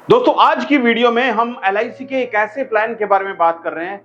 दोस्तों आज की वीडियो में हम एलआईसी के एक ऐसे प्लान के बारे में बात कर रहे हैं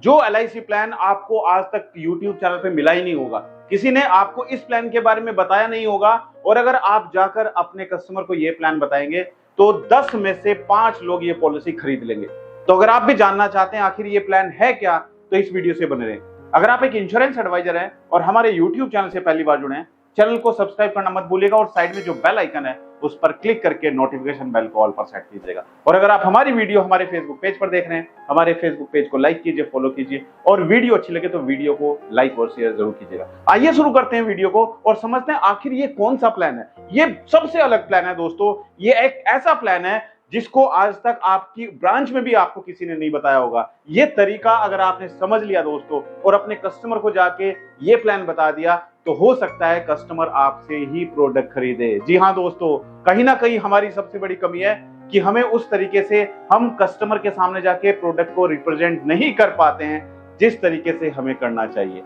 जो एलआईसी प्लान आपको आज तक यूट्यूब चैनल पे मिला ही नहीं होगा। किसी ने आपको इस प्लान के बारे में बताया नहीं होगा और अगर आप जाकर अपने कस्टमर को ये प्लान बताएंगे तो 10 में से 5 लोग ये पॉलिसी खरीद लेंगे। तो अगर आप भी जानना चाहते हैं आखिर ये प्लान है क्या तो इस वीडियो से बने रहें। अगर आप एक इंश्योरेंस एडवाइजर हैं और हमारे यूट्यूब चैनल से पहली बार जुड़े हैं, चैनल को सब्सक्राइब करना मत भूलिएगा और साइड में जो बेल आइकन है उस पर क्लिक करके नोटिफिकेशन बेल को ऑल पर सेट कीजिएगा। और अगर आप हमारी वीडियो हमारे फेसबुक पेज पर देख रहे हैं, हमारे फेसबुक पेज को लाइक कीजिए, फॉलो कीजिए और वीडियो अच्छी लगे तो वीडियो को लाइक और शेयर जरूर कीजिएगा। आइए शुरू करते हैं वीडियो को और समझते हैं आखिर ये कौन सा प्लान है। ये सबसे अलग प्लान है दोस्तों। ये एक ऐसा प्लान है जिसको आज तक आपकी ब्रांच में भी आपको किसी ने नहीं बताया होगा। ये तरीका अगर आपने समझ लिया दोस्तों और अपने कस्टमर को जाके ये प्लान बता दिया तो हो सकता है कस्टमर आपसे ही प्रोडक्ट खरीदे। जी हाँ दोस्तों, कहीं ना कहीं हमारी सबसे बड़ी कमी है कि हमें उस तरीके से हम कस्टमर के सामने जाके प्रोडक्ट को रिप्रेजेंट नहीं कर पाते हैं जिस तरीके से हमें करना चाहिए।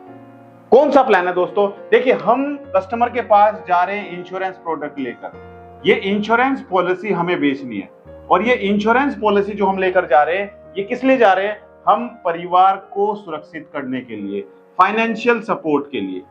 कौन सा प्लान है दोस्तों? देखिए, हम कस्टमर के पास जा रहे हैं इंश्योरेंस प्रोडक्ट लेकर। ये इंश्योरेंस पॉलिसी हमें बेचनी है और ये इंश्योरेंस पॉलिसी जो हम लेकर जा रहे हैं ये किस लिए जा रहे हैं? हम परिवार को सुरक्षित करने के लिए, फाइनेंशियल सपोर्ट के लिए,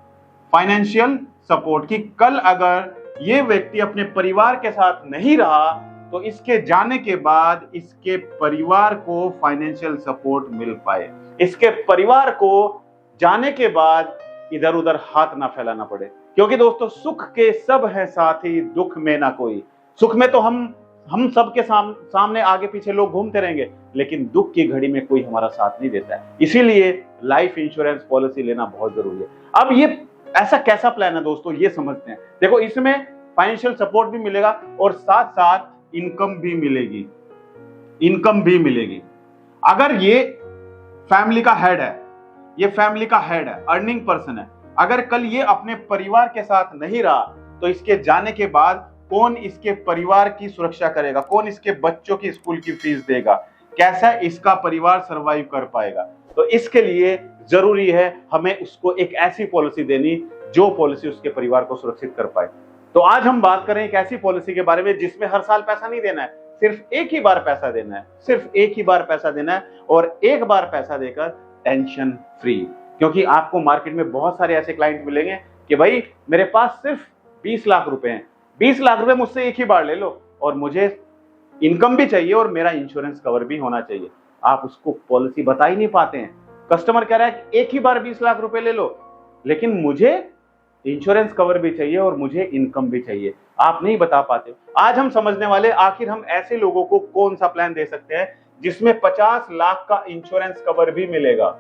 फाइनेंशियल सपोर्ट की कल अगर ये व्यक्ति अपने परिवार के साथ नहीं रहा तो इसके जाने के बाद इसके परिवार को फाइनेंशियल सपोर्ट मिल पाए, इसके परिवार को जाने के बाद इधर उधर हाथ ना फैलाना पड़े। क्योंकि दोस्तों सुख के सब है साथी, दुख में ना कोई। सुख में तो हम सबके सामने आगे पीछे लोग घूमते रहेंगे, लेकिन दुख की घड़ी में कोई हमारा साथ नहीं देता है। इसीलिए लाइफ इंश्योरेंस पॉलिसी लेना बहुत जरूरी है। अब ये ऐसा कैसा प्लान है दोस्तों, ये समझते हैं। देखो, इसमें फाइनेंशियल सपोर्ट भी मिलेगा और साथ साथ इनकम भी मिलेगी। इनकम भी मिलेगी। अगर ये फैमिली का हेड है, ये फैमिली का हेड है, अर्निंग पर्सन है, अगर कल ये अपने परिवार के साथ नहीं रहा तो इसके जाने के बाद कौन इसके परिवार की सुरक्षा करेगा? कौन इसके बच्चों की स्कूल की फीस देगा? कैसा इसका परिवार सरवाइव कर पाएगा? तो इसके लिए जरूरी है हमें उसको एक ऐसी पॉलिसी देनी जो पॉलिसी उसके परिवार को सुरक्षित कर पाए। तो आज हम बात करें एक ऐसी पॉलिसी के बारे में जिसमें हर साल पैसा नहीं देना है, सिर्फ एक ही बार पैसा देना है, सिर्फ एक ही बार पैसा देना है और एक बार पैसा देकर टेंशन फ्री। क्योंकि आपको मार्केट में बहुत सारे ऐसे क्लाइंट मिलेंगे कि भाई मेरे पास सिर्फ 20 लाख रुपए हैं, 20 लाख रुपए मुझसे एक ही बार ले लो और मुझे इनकम भी चाहिए और मेरा इंश्योरेंस कवर भी होना चाहिए। आप उसको पॉलिसी बता ही नहीं पाते हैं। कस्टमर कह रहा है कि एक ही बार 20 लाख रुपए ले लो, लेकिन मुझे इंश्योरेंस कवर भी चाहिए और मुझे इनकम भी चाहिए। आप नहीं बता पाते। आज हम समझने वाले आखिर हम ऐसे लोगों को कौन सा प्लान दे सकते हैं जिसमें 50 लाख का इंश्योरेंस कवर भी मिलेगा।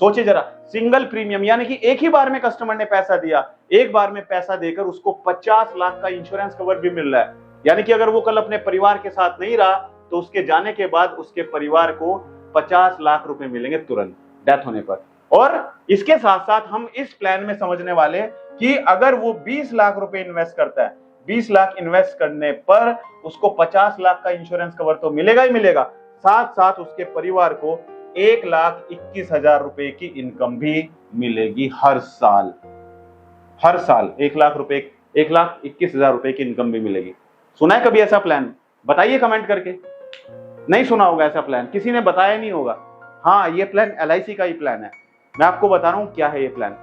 सोचिए जरा, सिंगल प्रीमियम, यानी कि एक ही बार में कस्टमर ने पैसा दिया, एक बार में पैसा देकर उसको 50 लाख का इंश्योरेंस कवर भी मिल रहा है। यानी कि अगर वो कल अपने परिवार के साथ नहीं रहा तो उसके जाने के बाद उसके परिवार को 50 लाख रुपए मिलेंगे तुरंत डेथ होने पर। और इसके साथ साथ हम इस प्लान में समझने वाले कि अगर वो 20 लाख रुपए इन्वेस्ट करता है, 20 लाख इन्वेस्ट करने पर उसको 50 लाख का इंश्योरेंस कवर तो मिलेगा ही मिलेगा, साथ साथ उसके परिवार को 1,21,000 रुपए की इनकम भी मिलेगी हर साल। हर साल 1 लाख रुपए, 1,21,000 रुपए की इनकम भी मिलेगी। सुना है कभी ऐसा प्लान? बताइए कमेंट करके। नहीं सुना होगा ऐसा प्लान, किसी ने बताया नहीं होगा। हाँ, ये प्लान एलआईसी का ही प्लान है। मैं आपको बता रहा हूं क्या है ये प्लान।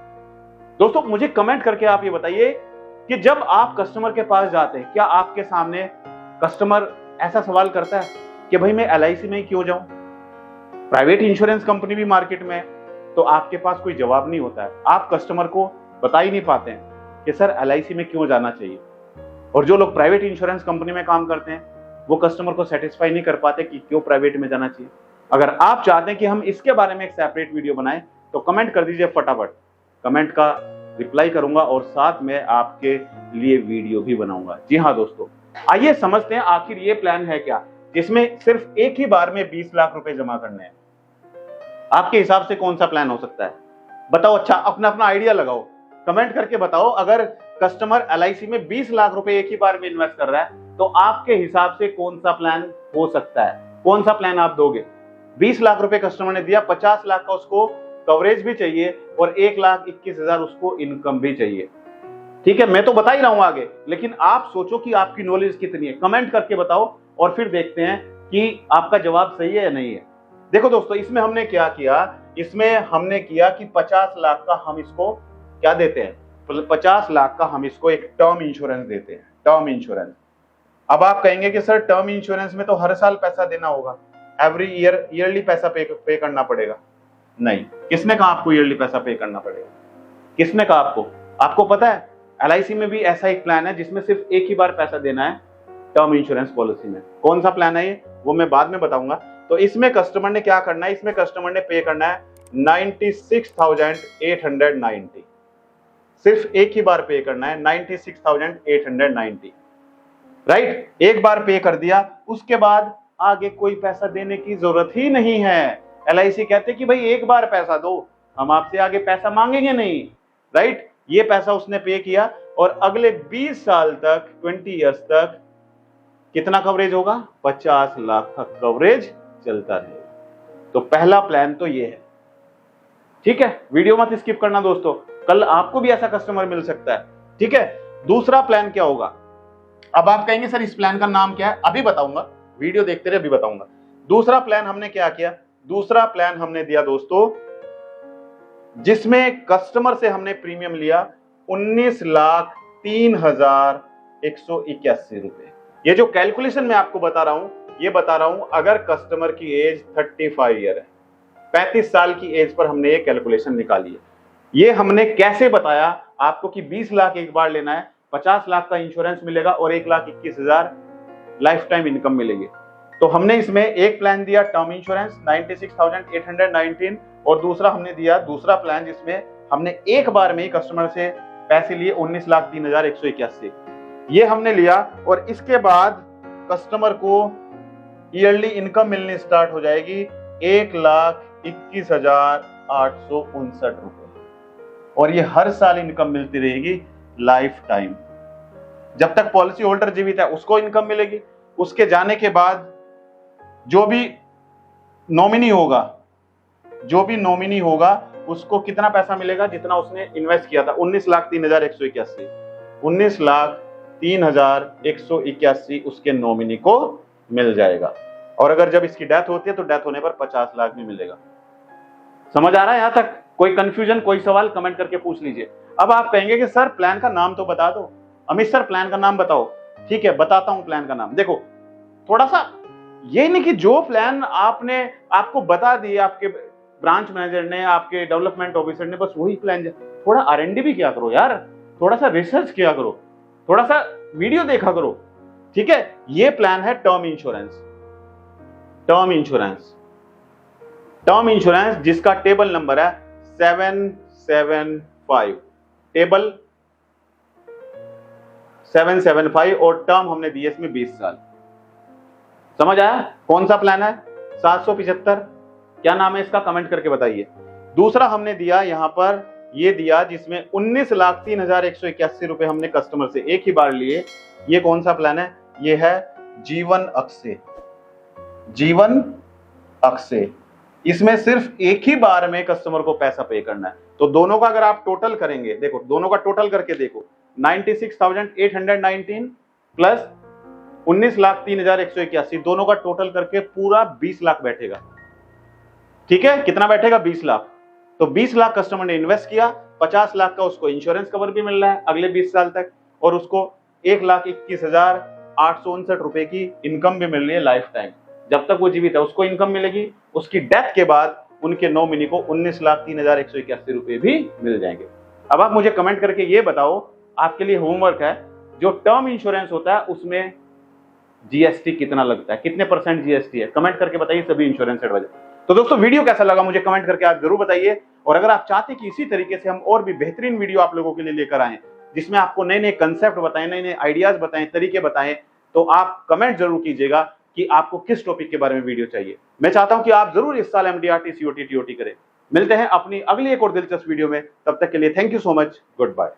दोस्तों मुझे कमेंट करके आप ये बताइए कि जब आप कस्टमर के पास जाते हैं, क्या आपके सामने कस्टमर ऐसा सवाल करता है कि भाई मैं एलआईसी में ही क्यों जाऊं? प्राइवेट इंश्योरेंस कंपनी भी मार्केट में है, तो आपके पास कोई जवाब नहीं होता है। आप कस्टमर को बता ही नहीं पाते हैं कि सर एलआईसी में क्यों जाना चाहिए। और जो लोग प्राइवेट इंश्योरेंस कंपनी में काम करते हैं वो कस्टमर को सेटिस्फाई नहीं कर पाते कि क्यों प्राइवेट में जाना चाहिए। अगर आप चाहते हैं कि हम इसके बारे में एक सेपरेट वीडियो बनाएं तो कमेंट कर दीजिए फटाफट। कमेंट का रिप्लाई करूंगा और साथ में आपके लिए वीडियो भी बनाऊंगा। जी हाँ दोस्तों, आइए समझते हैं आखिर ये प्लान है क्या जिसमें सिर्फ एक ही बार में 20 लाख रुपए जमा करने हैं। आपके हिसाब से कौन सा प्लान हो सकता है? बताओ। अच्छा, अपना अपना आइडिया लगाओ, कमेंट करके बताओ। अगर कस्टमर एलआईसी में 20 लाख रुपए एक ही बार में इन्वेस्ट कर रहा है तो आपके हिसाब से कौन सा प्लान हो सकता है? कौन सा प्लान आप दोगे? 20 लाख रुपए कस्टमर ने दिया, 50 लाख का उसको कवरेज भी चाहिए और 1,21,000 उसको इनकम भी चाहिए। ठीक है, मैं तो बता ही रहा हूं आगे, लेकिन आप सोचो कि आपकी नॉलेज कितनी है। कमेंट करके बताओ और फिर देखते हैं कि आपका जवाब सही है या नहीं है। देखो दोस्तों, इसमें हमने क्या किया, इसमें हमने किया कि 50 लाख का हम इसको क्या देते हैं, 50 लाख का हम इसको एक टर्म इंश्योरेंस देते हैं, टर्म इंश्योरेंस। अब आप कहेंगे कि सर टर्म इंश्योरेंस में तो हर साल पैसा देना होगा, एवरी ईयर ईयरली पैसा पे करना पड़ेगा। नहीं, किसने कहा आपको ईयरली पैसा पे करना पड़ेगा? किसने कहा आपको? आपको पता है LIC में भी ऐसा एक प्लान है जिसमें सिर्फ एक ही बार पैसा देना है टर्म इंश्योरेंस पॉलिसी में। कौन सा प्लान है ये, वो मैं बाद में बताऊंगा। तो इसमें कस्टमर ने क्या करना है, इसमें कस्टमर ने पे करना है 96,890, सिर्फ एक ही बार पे करना है 96,890, राइट। एक बार पे कर दिया, उसके बाद आगे कोई पैसा देने की जरूरत ही नहीं है। LIC कहते कि भाई एक बार पैसा दो, हम आपसे आगे पैसा मांगेंगे नहीं, राइट। ये पैसा उसने पे किया और अगले 20 साल तक, 20 इयर्स तक कितना कवरेज होगा, 50 लाख का कवरेज चलता रहेगा। तो पहला प्लान तो ये है, ठीक है। वीडियो मत स्किप करना दोस्तों, कल आपको भी ऐसा कस्टमर मिल सकता है, ठीक है। दूसरा प्लान क्या होगा? अब आप कहेंगे सर इस प्लान का नाम क्या है, अभी बताऊंगा, वीडियो देखते रहे, अभी बताऊंगा। दूसरा प्लान हमने क्या किया, दूसरा प्लान हमने दिया दोस्तों जिसमें कस्टमर से हमने प्रीमियम लिया 19,03,181 रुपए। ये जो कैलकुलेशन मैं आपको बता रहा हूं, ये बता रहा हूं अगर कस्टमर की एज 35 ईयर है, 35 साल की एज पर हमने ये कैलकुलेशन निकाली है। ये हमने कैसे बताया आपको कि 20 लाख एक बार लेना है, 50 लाख का इंश्योरेंस मिलेगा और 1,21,000 लाइफ टाइम इनकम मिलेगी। तो हमने इसमें एक प्लान दिया टर्म इंश्योरेंस 96,819 और दूसरा हमने दिया दूसरा प्लान जिसमें हमने एक बार में ही कस्टमर से पैसे लिए 19,03,181, ये हमने लिया। और इसके बाद कस्टमर को ईयरली इनकम मिलनी स्टार्ट हो जाएगी 1,21,859 रुपए, और ये हर साल इनकम मिलती रहेगी लाइफ टाइम। जब तक पॉलिसी होल्डर जीवित है उसको इनकम मिलेगी, उसके जाने के बाद जो भी नॉमिनी होगा उसको कितना पैसा मिलेगा, जितना उसने इन्वेस्ट किया था, 19,03,181, 19,03,181 उसके नॉमिनी को मिल जाएगा। और अगर जब इसकी डेथ होती है तो डेथ होने पर 50 लाख भी मिलेगा। समझ आ रहा है यहां तक? कोई कंफ्यूजन, कोई सवाल कमेंट करके पूछ लीजिए। अब आप कहेंगे कि सर प्लान का नाम तो बता दो, अमित सर प्लान का नाम बताओ। ठीक है, बताता हूं प्लान का नाम। देखो थोड़ा सा ये नहीं कि जो प्लान आपको बता दिए आपके ब्रांच मैनेजर ने, आपके डेवलपमेंट ऑफिसर ने, बस वही प्लान। थोड़ा R&D भी किया करो यार, थोड़ा सा रिसर्च किया करो, थोड़ा सा वीडियो देखा करो, ठीक है। ये प्लान है term insurance, term insurance, term insurance जिसका टेबल नंबर है 775, टेबल 775, और टर्म हमने दी है इसमें 20 साल। समझ आया? कौन सा प्लान है? 775, क्या नाम है इसका, कमेंट करके बताइए। दूसरा हमने दिया यहां पर, ये दिया जिसमें 19,03,181 रुपए हमने कस्टमर से एक ही बार लिए। ये कौन सा प्लान है? ये है जीवन अक्षय, जीवन अक्षय। इसमें सिर्फ एक ही बार में कस्टमर को पैसा पे करना है। तो दोनों का अगर आप टोटल करेंगे, देखो दोनों का टोटल करके देखो, 96,819 प्लस 19,03,181, दोनों का टोटल करके पूरा 20 लाख बैठेगा। ठीक है, कितना बैठेगा? 20 लाख। तो 20 लाख कस्टमर ने इन्वेस्ट किया, 50 लाख का उसको इंश्योरेंस कवर भी मिल रहा है अगले 20 साल तक, और उसको 1,21,859 रुपए की इनकम भी मिल रही है लाइफ टाइम। जब तक वो जीवित है उसको इनकम मिलेगी, उसकी डेथ के बाद उनके नॉमिनी को 19,03,181 रुपए भी मिल जाएंगे। अब आप मुझे कमेंट करके ये बताओ, आपके लिए होमवर्क है, जो टर्म इंश्योरेंस होता है उसमें GST कितना लगता है, कितने % GST है, कमेंट करके बताइए सभी इंश्योरेंस एडवाइजर। तो दोस्तों वीडियो कैसा लगा मुझे कमेंट करके आप जरूर बताइए। और अगर आप चाहते कि इसी तरीके से हम और भी बेहतरीन वीडियो आप लोगों के लिए लेकर आएं, जिसमें आपको नए नए कंसेप्ट बताएं, नए नए आइडियाज बताएं, तरीके बताएं, तो आप कमेंट जरूर कीजिएगा कि आपको किस टॉपिक के बारे में वीडियो चाहिए। मैं चाहता हूं कि आप जरूर इस साल MDRT COT TOT करें। मिलते हैं अपनी अगली एक और दिलचस्प वीडियो में, तब तक के लिए thank you so much, good bye.